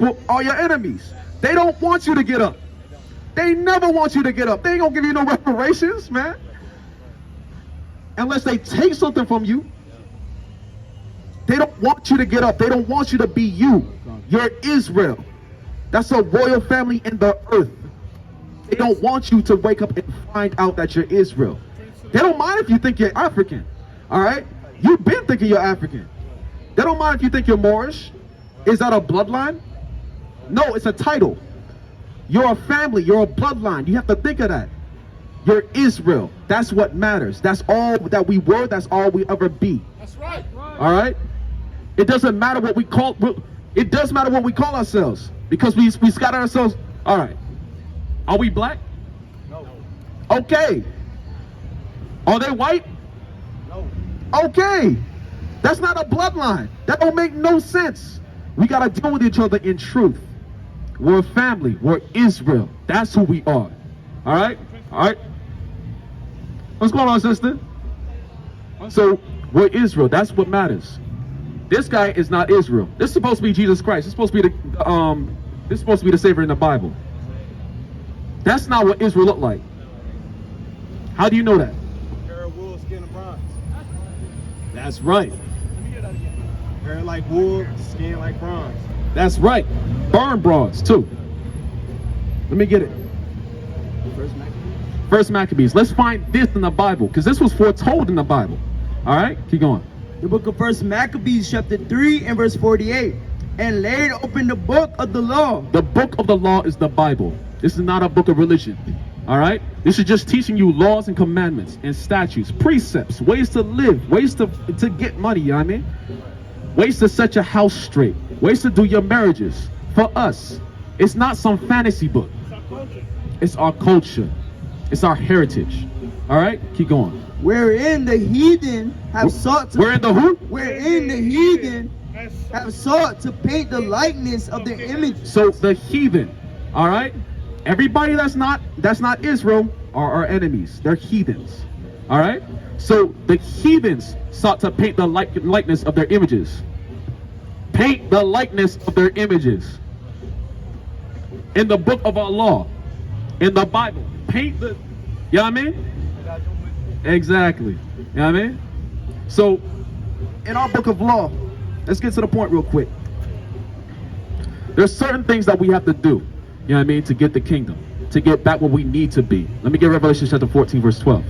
people are your enemies. They don't want you to get up. They never want you to get up. They ain't gonna give you no reparations, man. Unless they take something from you. They don't want you to get up. They don't want you to be you. You're Israel. That's a royal family in the earth. They don't want you to wake up and find out that you're Israel. They don't mind if you think you're African. All right? You've been thinking you're African. They don't mind if you think you're Moorish. Is that a bloodline? No, it's a title. You're a family. You're a bloodline. You have to think of that. You're Israel. That's what matters. That's all that we were. That's all we ever be. That's right. All right? It doesn't matter what we call. It does matter what we call ourselves, because we scatter ourselves. All right. Are we black? No. Okay. Are they white? No. Okay. That's not a bloodline. That don't make no sense. We got to deal with each other in truth. We're a family. We're Israel. That's who we are. All right? All right. What's going on, sister? So, we're Israel. That's what matters. This guy is not Israel. This is supposed to be Jesus Christ. It's supposed to be this is supposed to be the Savior in the Bible. That's not what Israel looked like. How do you know that? Hair of wool, skin of bronze. That's right. Let me get that again. Hair like wool, skin like bronze. That's right. Burn bronze too. Let me get it. First Maccabees. Let's find this in the Bible, because this was foretold in the Bible. All right, keep going. The book of First Maccabees, chapter 3 and verse 48. And laid open the book of the law. The book of the law is the Bible. This is not a book of religion. All right? This is just teaching you laws and commandments and statutes, precepts, ways to live, ways to get money, you know what I mean? Ways to set your house straight, ways to do your marriages. For us, it's not some fantasy book. It's our culture. It's our culture. It's our heritage. All right? Keep going. Wherein the heathen have sought to... We're in the who? Wherein the heathen have sought to paint the likeness of their image. So the heathen, all right? Everybody that's not Israel are our enemies. They're heathens. All right? So the heathens sought to paint the likeness of their images. Paint the likeness of their images. In the book of our law. In the Bible. Paint the, you know what I mean? Exactly. You know what I mean? So in our book of law, let's get to the point real quick. There's certain things that we have to do, you know what I mean, to get the kingdom, to get back where we need to be. Let me get Revelation chapter 14, verse 12.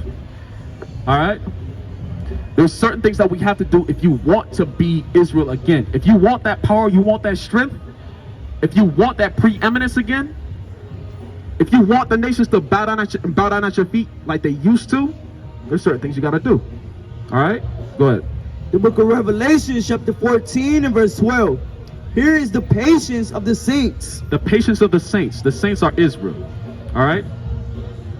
All right? There's certain things that we have to do if you want to be Israel again. If you want that power, you want that strength, if you want that preeminence again, if you want the nations to bow down at your feet like they used to, there's certain things you got to do. All right? Go ahead. The book of Revelation, chapter 14 and verse 12. Here is the patience of the saints. The patience of the saints. The saints are Israel. All right?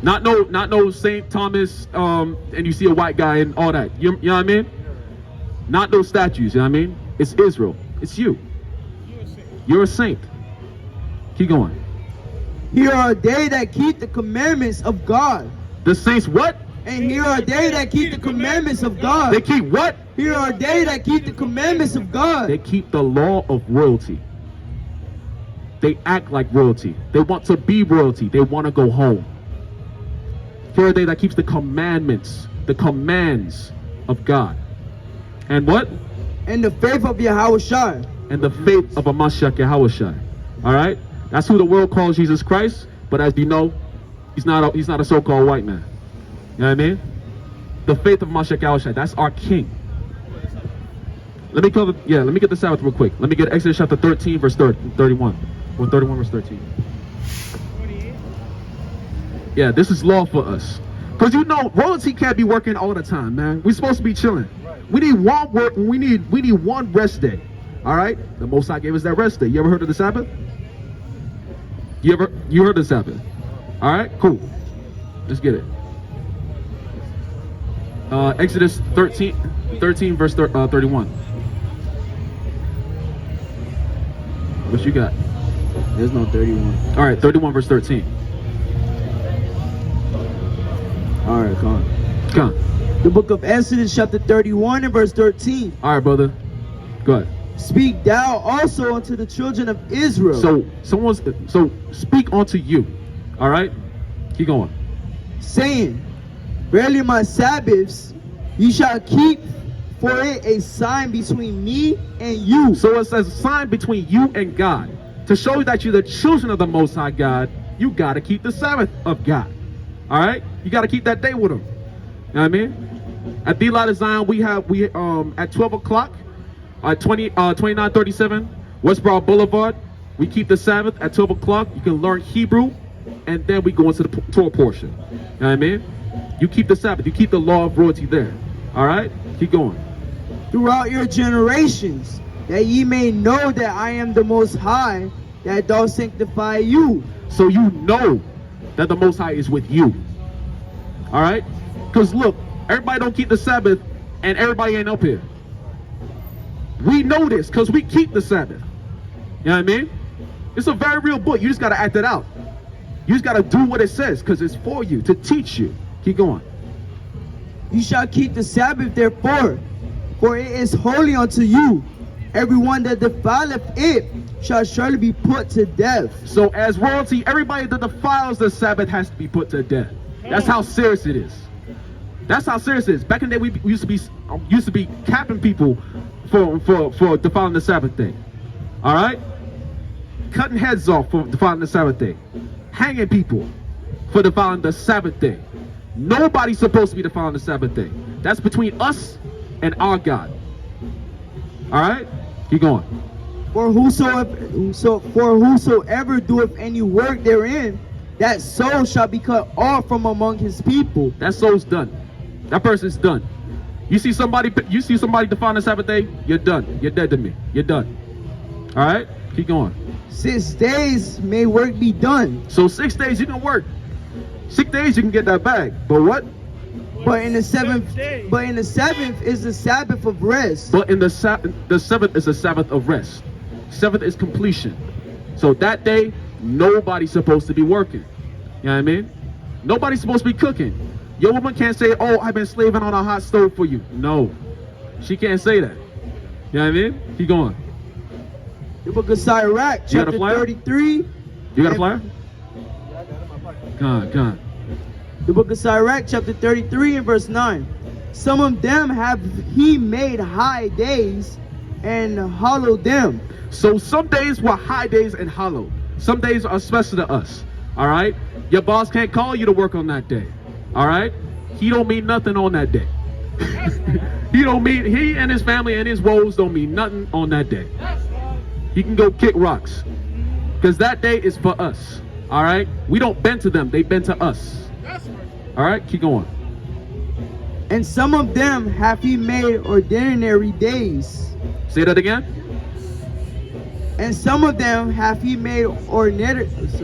Not no Saint Thomas, and you see a white guy and all that. You know what I mean? Not those statues, you know what I mean? It's Israel. It's you. You're a saint. Keep going. Here are they that keep the commandments of God. The saints what? And here are they that keep the commandments of God. They keep what? Here are they that keep the commandments of God. They keep the law of royalty. They act like royalty. They want to be royalty. They want to go home. Here are they that keeps the commandments, the commands of God. And what? And the faith of Yahushua. And the faith of a Mashiach Yahushua. All right? That's who the world calls Jesus Christ. But as you know, he's not a so-called white man. You know what I mean? The faith of Mashiach Yahushua. That's our king. Let me get the Sabbath real quick. Let me get Exodus chapter 13, verse 31. Or 31, verse 13. Yeah, this is law for us. Because you know, royalty can't be working all the time, man. We're supposed to be chilling. We need one work. We need one rest day. All right? The Most High gave us that rest day. You ever heard of the Sabbath? You heard of the Sabbath? All right, cool. Let's get it. Exodus 13, verse 31. What you got? There's no 31. All right, 31 verse 13. All right, come on. The book of Exodus, chapter 31 and verse 13. All right, brother. Go ahead. Speak thou also unto the children of Israel. So speak unto you. All right, keep going. Saying, verily my Sabbaths ye shall keep, for it a sign between me and you. So it says a sign between you and God. To show you that you're the children of the Most High God, you got to keep the Sabbath of God. All right? You got to keep that day with him. You know what I mean? At the Light of Zion, we at 12 o'clock, 2937 Westboro Boulevard, we keep the Sabbath at 12 o'clock. You can learn Hebrew, and then we go into the Torah portion. You know what I mean? You keep the Sabbath. You keep the law of royalty there. All right? Keep going. Throughout your generations, that ye may know that I am the Most High, that doth sanctify you. So you know that the Most High is with you. All right? Because look, everybody don't keep the Sabbath, and everybody ain't up here. We know this because we keep the Sabbath. You know what I mean? It's a very real book. You just got to act it out. You just got to do what it says because it's for you, to teach you. Keep going. You shall keep the Sabbath therefore, for it is holy unto you. Everyone that defileth it shall surely be put to death. So as royalty, everybody that defiles the Sabbath has to be put to death. That's how serious it is. That's how serious it is. Back in the day, we used to be capping people for defiling the Sabbath day. All right, cutting heads off for defiling the Sabbath day, hanging people for defiling the Sabbath day. Nobody's supposed to be defiling the Sabbath day. That's between us and our God. All right, keep going. For whosoever doeth any work therein, that soul shall be cut off from among his people. That soul's done. That person's done. You see somebody define the Sabbath day, you're done. You're dead to me. You're done. All right, keep going. 6 days may work be done. So 6 days you can work. 6 days you can get that bag. But what? But in the seventh is the Sabbath of rest. But in the seventh is a Sabbath of rest. Seventh is completion. So that day, nobody's supposed to be working. You know what I mean? Nobody's supposed to be cooking. Your woman can't say, oh, I've been slaving on a hot stove for you. No, she can't say that. You know what I mean? Keep going. The book of Sirach, chapter 33. You got a flyer? Go on. The book of Sirach, chapter 33 and verse 9. Some of them have he made high days and hollowed them. So some days were high days and hollowed. Some days are special to us. All right? Your boss can't call you to work on that day. All right? He don't mean nothing on that day. He and his family and his woes don't mean nothing on that day. He can go kick rocks. Because that day is for us. All right? We don't bend to them. They bend to us. All right? Keep going. And some of them have he made ordinary days. Say that again. And some of them have he made ordinary days.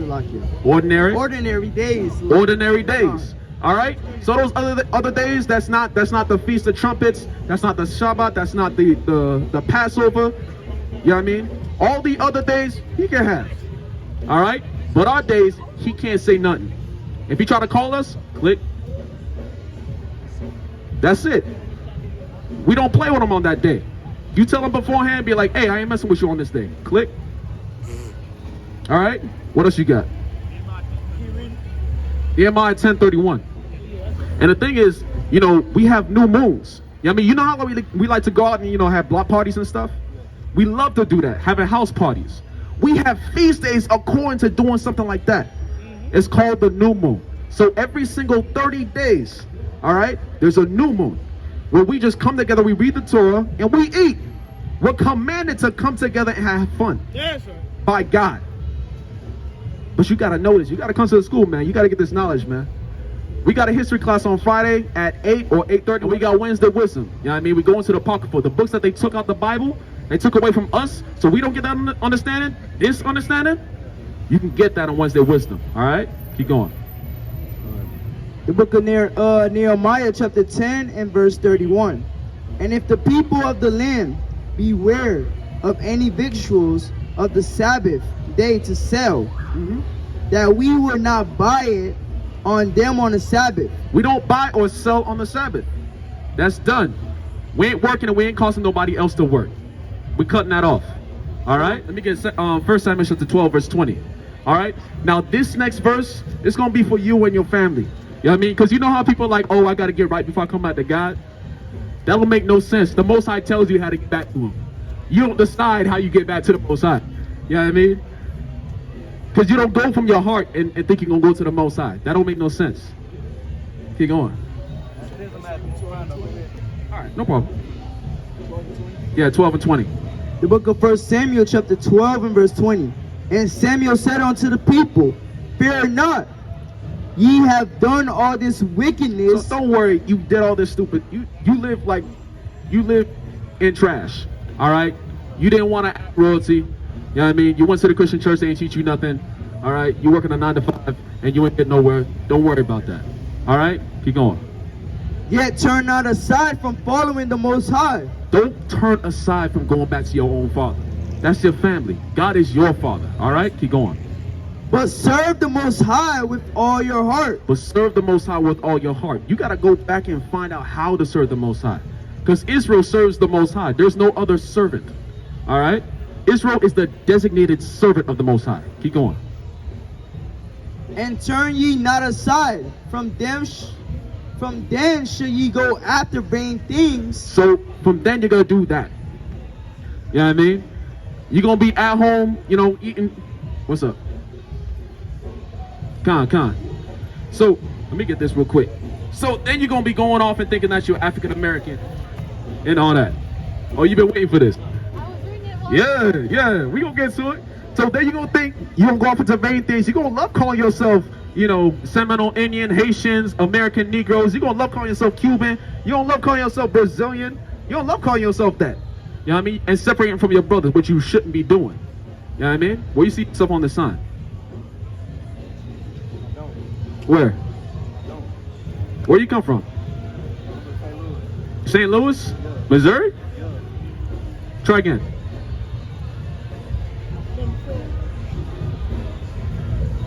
Ordinary days. All right. So those other days, that's not the Feast of Trumpets. That's not the Shabbat. That's not the Passover. You know what I mean? All the other days he can have. All right. But our days he can't say nothing. If he try to call us, click. That's it. We don't play with him on that day. You tell him beforehand, be like, hey, I ain't messing with you on this day. Click. All right. What else you got? Nehemiah 10:31. And the thing is, you know, we have new moons. You know what I mean? You know how we like to go out and, you know, have block parties and stuff? We love to do that, having house parties. We have feast days according to doing something like that. It's called the new moon. So every single 30 days, all right, there's a new moon where we just come together, we read the Torah, and we eat. We're commanded to come together and have fun. Yes, sir. By God. But you got to know this. You got to come to the school, man. You got to get this knowledge, man. We got a history class on Friday at 8 or 8:30. We got Wednesday wisdom. You know what I mean? We go into the Apocrypha, the books that they took out the Bible, they took away from us, so we don't get that understanding. This understanding, you can get that on Wednesday wisdom. All right? Keep going. The book of Nehemiah, chapter 10 and verse 31. And if the people of the land beware of any victuals of the Sabbath day to sell, that we will not buy it on them on the Sabbath. We don't buy or sell on the Sabbath. That's done. We ain't working and we ain't causing nobody else to work. We're cutting that off. All right. Let me get 1 Samuel chapter 12, verse 20. All right. Now this next verse is gonna be for you and your family. You know what I mean? Because you know how people are like, oh, I gotta get right before I come back to God. That will make no sense. The Most High tells you how to get back to Him. You don't decide how you get back to the Most High. You know what I mean? Because you don't go from your heart and think you're gonna go to the Most High. That don't make no sense. Keep going. All right, no problem. Yeah, 12 and 20. The book of 1 Samuel chapter 12 and verse 20. And Samuel said unto the people, fear not, ye have done all this wickedness. So don't worry, you did all this stupid. You live like, you live in trash. All right? You didn't want to act royalty. You know what I mean? You went to the Christian church, they ain't teach you nothing. All right? You working a 9 to 5 and you ain't get nowhere. Don't worry about that. All right? Keep going. Yet turn not aside from following the Most High. Don't turn aside from going back to your own father. That's your family. God is your father. All right? Keep going. But serve the Most High with all your heart. But serve the Most High with all your heart. You got to go back and find out how to serve the Most High. Because Israel serves the Most High. There's no other servant. All right? Israel is the designated servant of the Most High. Keep going. And turn ye not aside from them. From then shall ye go after vain things. So from then you're going to do that. You know what I mean? You're going to be at home, you know, eating. What's up? Come on. So let me get this real quick. So then you're going to be going off and thinking that you're African American and all that. Oh, you've been waiting for this. Yeah, we going to get to it. So then you're going to think you're going to go off into vain things. You're going to love calling yourself, you know, Seminole Indian, Haitians, American Negroes. You're going to love calling yourself Cuban. You don't love calling yourself Brazilian. You don't love calling yourself that. You know what I mean? And separating from your brothers, which you shouldn't be doing. You know what I mean? Where you see yourself on the sign? Where? Where you come from? St. Louis? Missouri? Try again.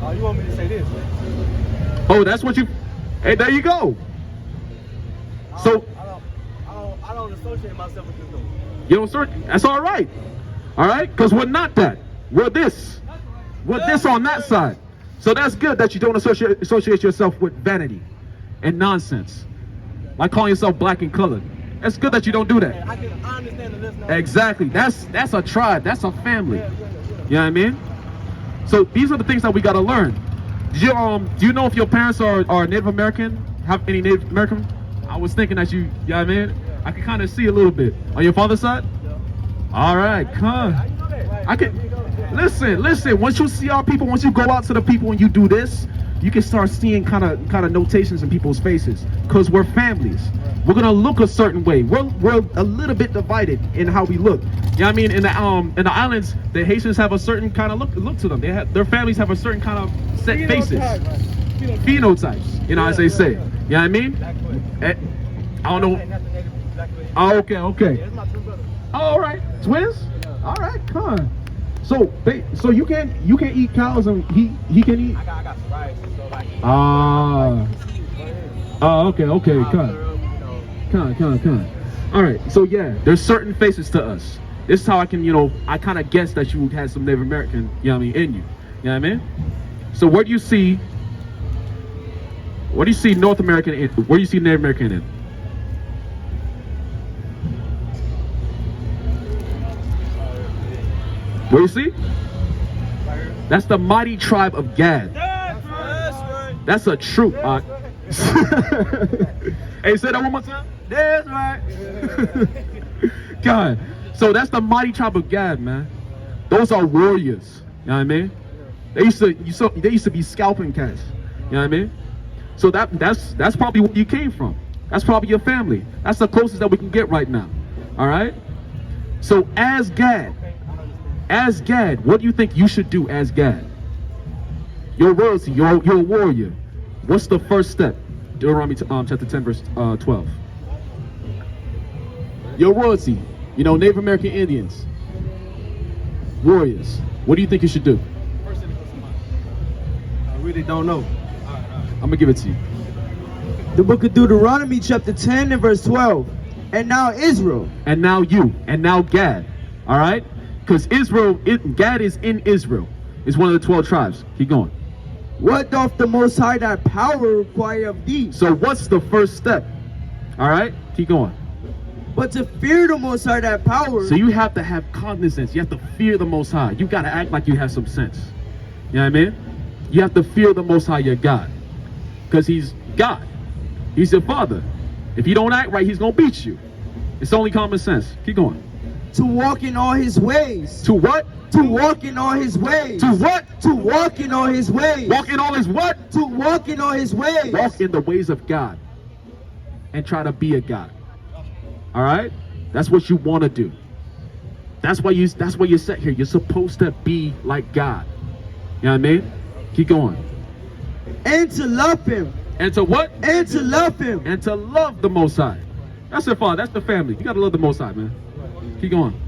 Oh, you want me to say this? Oh, that's what you... Hey, there you go. So... I don't associate myself with this though. You don't search. That's all right. All right? Because we're not that. We're this. We're this on that side. So that's good that you don't associate yourself with vanity and nonsense. Like calling yourself black and colored. It's good that you don't do that. I understand the listener. Exactly. That's a tribe. That's a family. You know what I mean? So these are the things that we got to learn. Do you know if your parents are Native American? Have any Native American? I was thinking that you know what I mean? I can kind of see a little bit. On your father's side? All right, come. I can listen. Once you see our people, once you go out to the people and you do this, you can start seeing kind of notations in people's faces. Cause we're families. We're gonna look a certain way. We're a little bit divided in how we look. You know what I mean? In the islands, the Haitians have a certain kind of look to them. Their families have a certain kind of set faces. Phenotypes. You know, as they say. You know what I mean? I don't know. Oh, okay. Oh, all right, twins. All right, come on. So you can't eat cows and he can eat. I got psoriasis, so like. Okay. Come. All right. So yeah, there's certain faces to us. This is how I can, I kind of guess that you had some Native American, in you. You know what I mean? So where do you see North American in? Where do you see Native American in? Where you see? That's the mighty tribe of Gad. That's a troop. Hey, say that one more time. That's right. God. So that's the mighty tribe of Gad, man. Those are warriors. You know what I mean? They used to be scalping cats. You know what I mean? So that's probably where you came from. That's probably your family. That's the closest that we can get right now. All right? So as Gad, what do you think you should do as Gad? You're royalty, you're a warrior. What's the first step? Deuteronomy chapter 10, verse 12. You're royalty, Native American Indians, warriors. What do you think you should do? I really don't know. I'm gonna give it to you. The book of Deuteronomy chapter 10 and verse 12. And now Israel. And now you. And now Gad. All right? Because Gad is in Israel. It's one of the 12 tribes. Keep going. What doth the Most High thy power require of thee? So what's the first step? All right? Keep going. But to fear the Most High thy power. So you have to have cognizance. You have to fear the Most High. You got to act like you have some sense. You know what I mean? You have to fear the Most High, your God. Because he's God. He's your father. If you don't act right, he's going to beat you. It's only common sense. Keep going. To walk in all his ways. To what? To walk in all his ways. To what? To walk in all his ways. Walk in all his what? To walk in all his ways. Walk in the ways of God. And try to be a God. All right? That's what you want to do. That's why you're set here. You're supposed to be like God. You know what I mean? Keep going. And to love him. And to what? And to love him. And to love the Most High. That's your father. That's the family. You got to love the Most High, man. Keep going.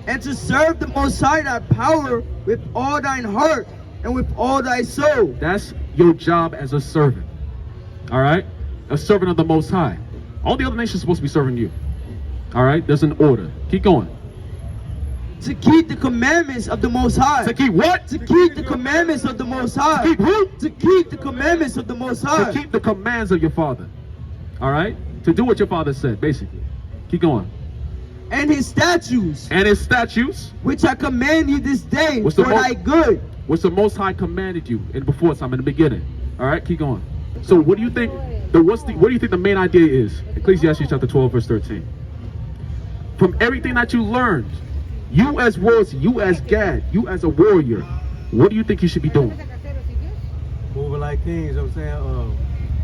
And to serve the Most High thy power with all thine heart and with all thy soul. That's your job as a servant. All right? A servant of the Most High. All the other nations are supposed to be serving you. All right? There's an order. Keep going. To keep the commandments of the Most High. To keep what? To keep the commandments of the Most High. To keep who? To keep the commandments of the Most High. To keep the commands of your father. All right? To do what your father said, basically. Keep going. And his statutes. And his statutes. Which I command you this day What's for the thy good. Which the Most High commanded you in before time, in the beginning. All right? Keep going. So what do you think? What do you think the main idea is? Ecclesiastes chapter 12, verse 13. From everything that you learned, you as royalty, you as Gad, you as a warrior, what do you think you should be doing? Moving like kings, you know what I'm saying?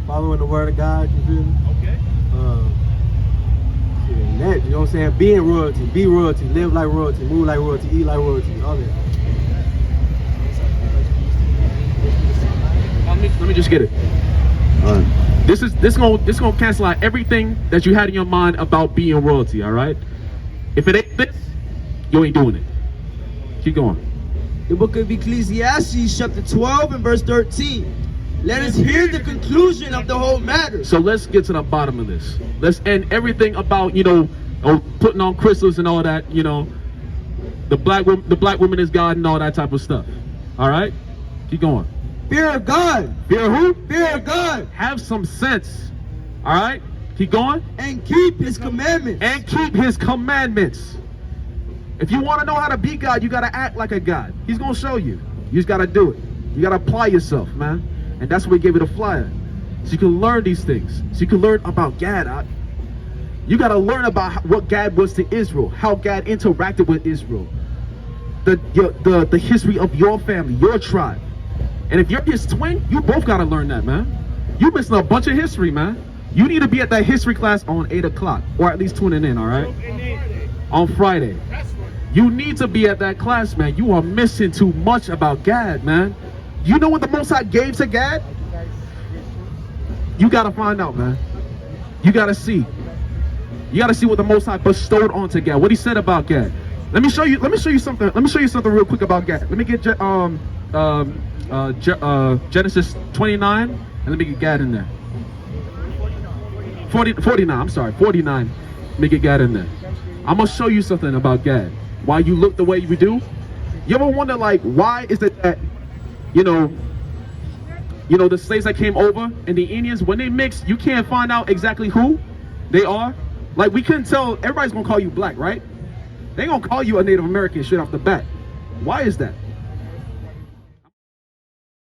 Following the word of God, you feel me? Okay. That, you know what I'm saying? Being royalty, be royalty, live like royalty, move like royalty, eat like royalty, all that. Let me just get it. All right. This gonna cancel out everything that you had in your mind about being royalty, all right? If it ain't this, you ain't doing it. Keep going. The book of Ecclesiastes chapter 12 and verse 13. Let us hear the conclusion of the whole matter. So let's get to the bottom of this. Let's end everything about, putting on crystals and all that, the black woman is God and all that type of stuff. All right? Keep going. Fear of God. Fear who? Fear of God. Have some sense. All right? Keep going. And keep his commandments. And keep his commandments. If you want to know how to be God, you got to act like a God. He's going to show you. You just got to do it. You got to apply yourself, man. And that's why he gave it a flyer. So you can learn these things. So you can learn about Gad. You got to learn about what Gad was to Israel. How Gad interacted with Israel. The history of your family, your tribe. And if you're his twin, you both got to learn that, man. You missing a bunch of history, man. You need to be at that history class on 8 o'clock. Or at least tuning in, all right? On Friday. You need to be at that class, man. You are missing too much about Gad, man. You know what the Most High gave to Gad? You got to find out, man. You got to see. You got to see what the Most High bestowed onto Gad. What he said about Gad. Let me show you something. Let me show you something real quick about Gad. Let me get Genesis 29 and let me get Gad in there. 49, I'm sorry, 49. Let me get Gad in there. I'm going to show you something about Gad. Why you look the way you do. You ever wonder, why is it that, the slaves that came over and the Indians, when they mix, you can't find out exactly who they are? We couldn't tell. Everybody's going to call you black, right? They're going to call you a Native American straight off the bat. Why is that?